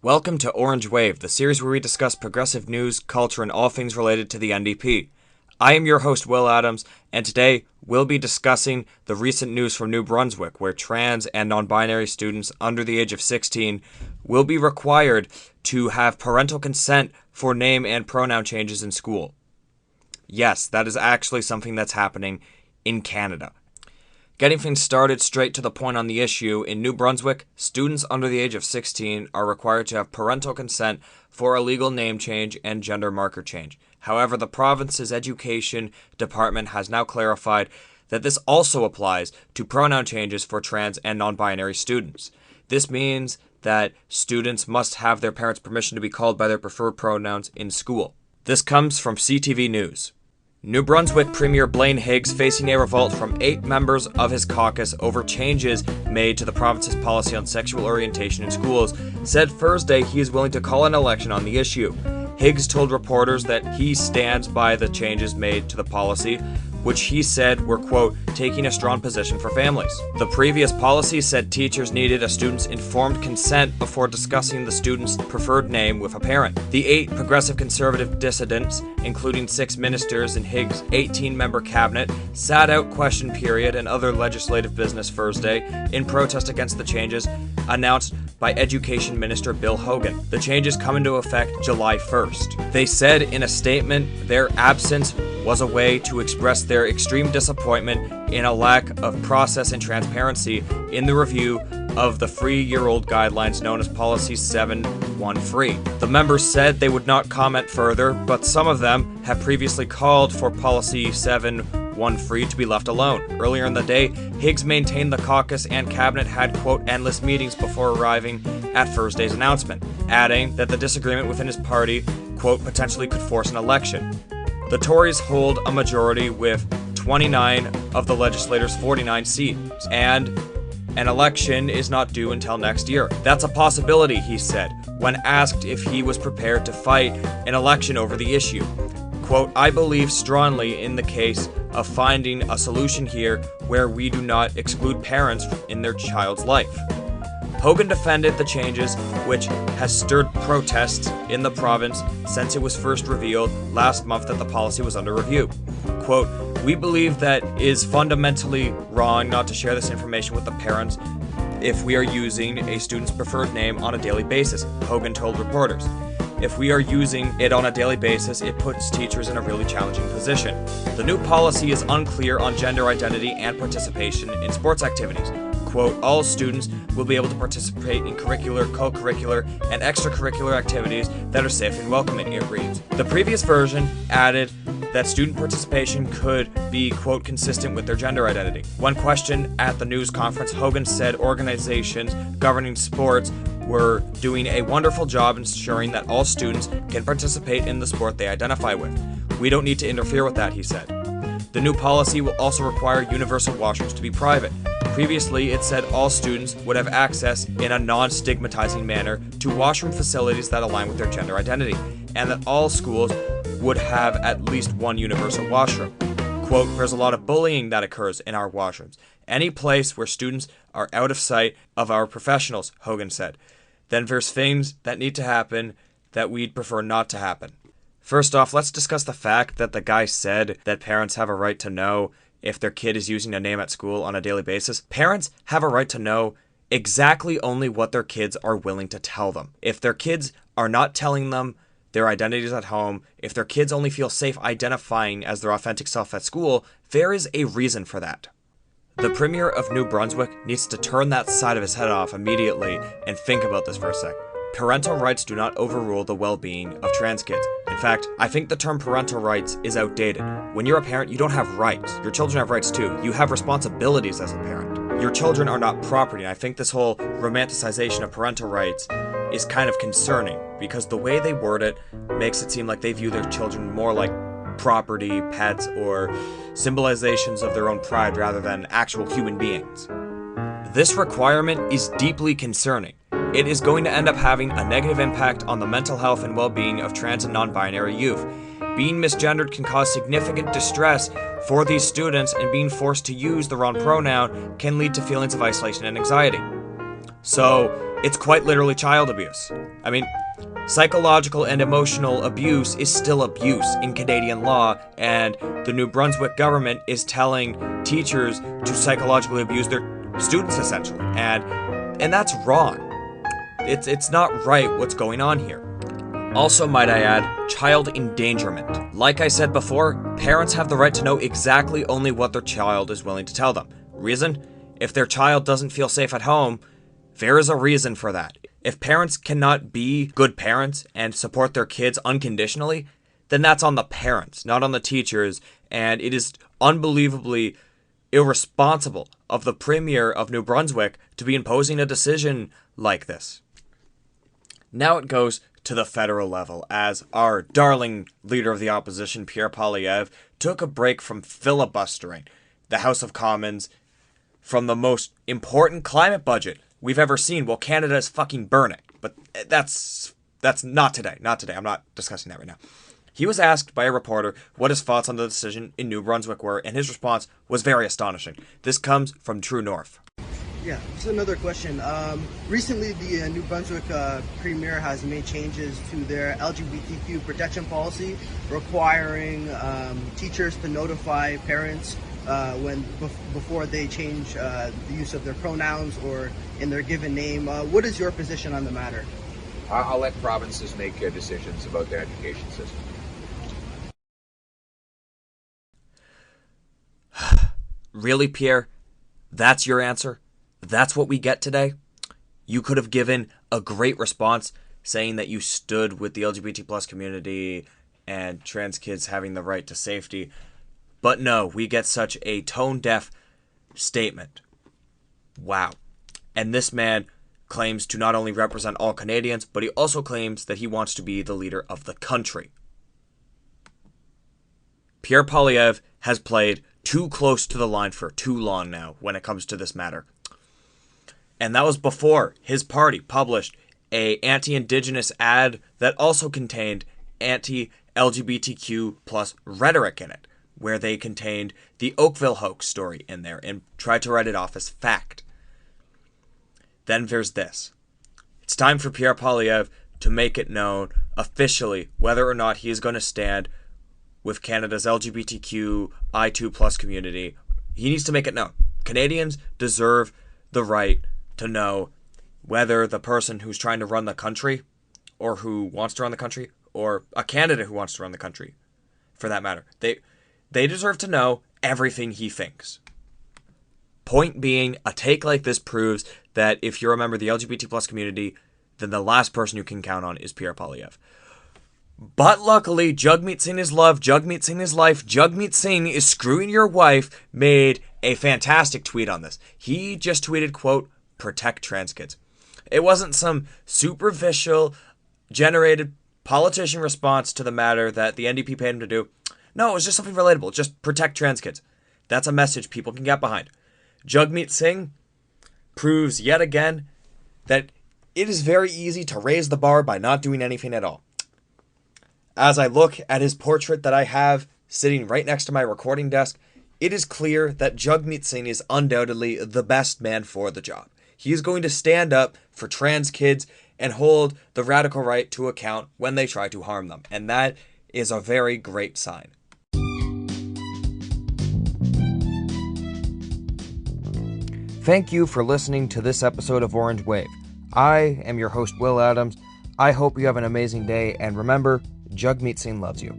Welcome to Orange Wave, the series where we discuss progressive news, culture, and all things related to the NDP. I am your host, Will Adams, and today we'll be discussing the recent news from New Brunswick, where trans and non-binary students under the age of 16 will be required to have parental consent for name and pronoun changes in school. Yes, that is actually something that's happening in Canada. Getting things started straight to the point on the issue, in New Brunswick, students under the age of 16 are required to have parental consent for a legal name change and gender marker change. However, the province's education department has now clarified that this also applies to pronoun changes for trans and non-binary students. This means that students must have their parents' permission to be called by their preferred pronouns in school. This comes from CTV News. New Brunswick Premier Blaine Higgs, facing a revolt from 8 members of his caucus over changes made to the province's policy on sexual orientation in schools, said Thursday he is willing to call an election on the issue. Higgs told reporters that he stands by the changes made to the policy, which he said were, quote, taking a strong position for families. The previous policy said teachers needed a student's informed consent before discussing the student's preferred name with a parent. The 8 progressive conservative dissidents, including 6 ministers in Higgs' 18-member cabinet, sat out question period and other legislative business Thursday in protest against the changes announced by Education Minister Bill Hogan. The changes come into effect July 1st. They said in a statement their absence was a way to express their extreme disappointment in a lack of process and transparency in the review of the 3-year-old guidelines known as Policy 713. The members said they would not comment further, but some of them have previously called for Policy 713 to be left alone. Earlier in the day, Higgs maintained the caucus and cabinet had, quote, endless meetings before arriving at Thursday's announcement, adding that the disagreement within his party, quote, potentially could force an election. The Tories hold a majority with 29 of the legislators' 49 seats, and an election is not due until next year. That's a possibility, he said, when asked if he was prepared to fight an election over the issue. Quote, I believe strongly in the case of finding a solution here where we do not exclude parents in their child's life. Hogan defended the changes, which has stirred protests in the province since it was first revealed last month that the policy was under review. Quote, we believe that it is fundamentally wrong not to share this information with the parents if we are using a student's preferred name on a daily basis, Hogan told reporters. If we are using it on a daily basis, it puts teachers in a really challenging position. The new policy is unclear on gender identity and participation in sports activities. Quote, all students will be able to participate in curricular, co-curricular, and extracurricular activities that are safe and welcoming, it reads. The previous version added that student participation could be, quote, consistent with their gender identity. When questioned at the news conference, Hogan said organizations governing sports were doing a wonderful job ensuring that all students can participate in the sport they identify with. We don't need to interfere with that, he said. The new policy will also require universal washrooms to be private. Previously, it said all students would have access in a non-stigmatizing manner to washroom facilities that align with their gender identity, and that all schools would have at least one universal washroom. Quote, there's a lot of bullying that occurs in our washrooms. Any place where students are out of sight of our professionals, Hogan said. Then there's things that need to happen that we'd prefer not to happen. First off, let's discuss the fact that the guy said that parents have a right to know if their kid is using a name at school on a daily basis. Parents have a right to know exactly only what their kids are willing to tell them. If their kids are not telling them their identities at home, if their kids only feel safe identifying as their authentic self at school, there is a reason for that. The Premier of New Brunswick needs to turn that side of his head off immediately and think about this for a sec. Parental rights do not overrule the well-being of trans kids. In fact, I think the term parental rights is outdated. When you're a parent, you don't have rights. Your children have rights too. You have responsibilities as a parent. Your children are not property. And I think this whole romanticization of parental rights is kind of concerning because the way they word it makes it seem like they view their children more like property, pets, or symbolizations of their own pride rather than actual human beings. This requirement is deeply concerning. It is going to end up having a negative impact on the mental health and well-being of trans and non-binary youth. Being misgendered can cause significant distress for these students, and being forced to use the wrong pronoun can lead to feelings of isolation and anxiety. So, it's quite literally child abuse. I mean, psychological and emotional abuse is still abuse in Canadian law, and the New Brunswick government is telling teachers to psychologically abuse their students, essentially, and that's wrong. It's not right what's going on here. Also, might I add, child endangerment. Like I said before, parents have the right to know exactly only what their child is willing to tell them. Reason? If their child doesn't feel safe at home, there is a reason for that. If parents cannot be good parents and support their kids unconditionally, then that's on the parents, not on the teachers, and it is unbelievably irresponsible of the Premier of New Brunswick to be imposing a decision like this. Now it goes to the federal level, as our darling leader of the opposition, Pierre Poilievre, took a break from filibustering the House of Commons from the most important climate budget we've ever seen while Canada is fucking burning. But that's not today. Not today. I'm not discussing that right now. He was asked by a reporter what his thoughts on the decision in New Brunswick were, and his response was very astonishing. This comes from True North. Yeah, just another question. Recently, the New Brunswick Premier has made changes to their LGBTQ protection policy, requiring teachers to notify parents before they change the use of their pronouns or in their given name. What is your position on the matter? I'll let provinces make decisions about their education system. Really, Pierre? That's your answer? That's what we get today? You could have given a great response saying that you stood with the LGBT plus community and trans kids having the right to safety. But no, we get such a tone-deaf statement. Wow. And this man claims to not only represent all Canadians, but he also claims that he wants to be the leader of the country. Pierre Poilievre has played too close to the line for too long now when it comes to this matter. And that was before his party published a anti-Indigenous ad that also contained anti-LGBTQ plus rhetoric in it, where they contained the Oakville hoax story in there and tried to write it off as fact. Then there's this. It's time for Pierre Poilievre to make it known officially whether or not he is going to stand with Canada's LGBTQI2 plus community. He needs to make it known. Canadians deserve the right to know whether the person who's trying to run the country, or who wants to run the country, or a candidate who wants to run the country, for that matter, they deserve to know everything he thinks. Point being, a take like this proves that if you're a member of the LGBT plus community, then the last person you can count on is Pierre Poilievre. But luckily, Jagmeet Singh is love, Jagmeet Singh is life, Jagmeet Singh is screwing your wife, made a fantastic tweet on this. He just tweeted, quote, "Protect trans kids." It wasn't some superficial, generated politician response to the matter that the NDP paid him to do. No, it was just something relatable. Just protect trans kids. That's a message people can get behind. Jagmeet Singh proves yet again that it is very easy to raise the bar by not doing anything at all. As I look at his portrait that I have sitting right next to my recording desk, it is clear that Jagmeet Singh is undoubtedly the best man for the job. He is going to stand up for trans kids and hold the radical right to account when they try to harm them. And that is a very great sign. Thank you for listening to this episode of Orange Wave. I am your host, Will Adams. I hope you have an amazing day, and remember, Jagmeet Singh loves you.